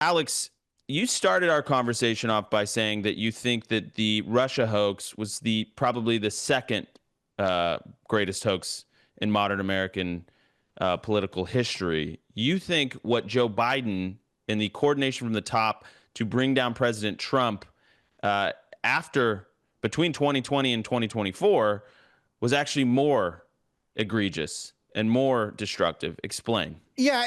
Alex, you started our conversation off by saying that you think that the Russia hoax was the probably the second uh, greatest hoax in modern American political history. You think what Joe Biden and the coordination from the top to bring down President Trump uh, after between 2020 and 2024 was actually more egregious and more destructive. Explain. Yeah,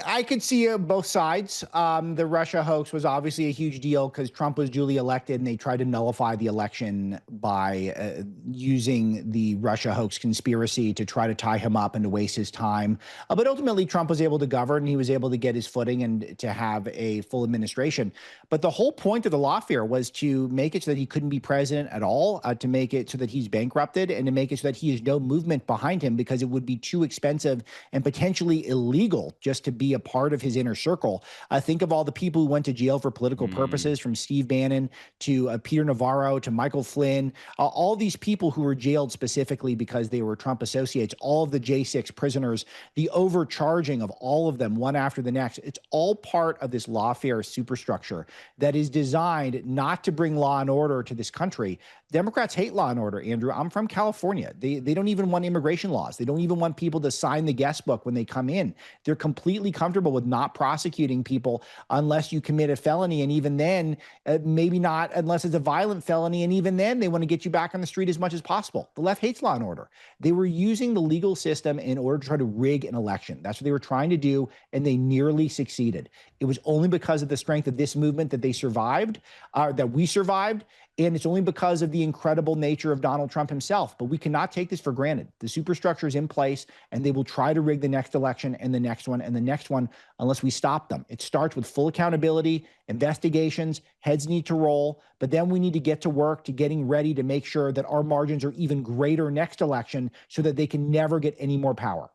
I could see both sides. The Russia hoax was obviously a huge deal because Trump was duly elected, and they tried to nullify the election by using the Russia hoax conspiracy to try to tie him up and to waste his time. But ultimately, Trump was able to govern. He was able to get his footing and to have a full administration. But the whole point of the lawfare was to make it so that he couldn't be president at all, to make it so that he's bankrupted, and to make it so that he has no movement behind him because it would be too expensive and potentially illegal just to be a part of his inner circle. Think of all the people who went to jail for political purposes, from Steve Bannon to Peter Navarro to Michael Flynn, all these people who were jailed specifically because they were Trump associates, all of the J6 prisoners, the overcharging of all of them one after the next. It's all part of this lawfare superstructure that is designed not to bring law and order to this country. Democrats hate law and order, Andrew. I'm from California. They don't even want immigration laws. They don't even want people to sign the guest book when they come in. They're completely comfortable with not prosecuting people unless you commit a felony. And even then, maybe not unless it's a violent felony. And even then, they want to get you back on the street as much as possible. The left hates law and order. They were using the legal system in order to try to rig an election. That's what they were trying to do, and they nearly succeeded. It was only because of the strength of this movement that they survived, that we survived. And it's only because of the incredible nature of Donald Trump himself. But we cannot take this for granted. The superstructure is in place, and they will try to rig the next election and the next one and the next one unless we stop them. It starts with full accountability, investigations, heads need to roll, but then we need to get to work to getting ready to make sure that our margins are even greater next election so that they can never get any more power.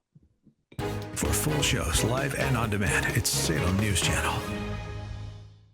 For full shows, live and on demand, it's Salem News Channel.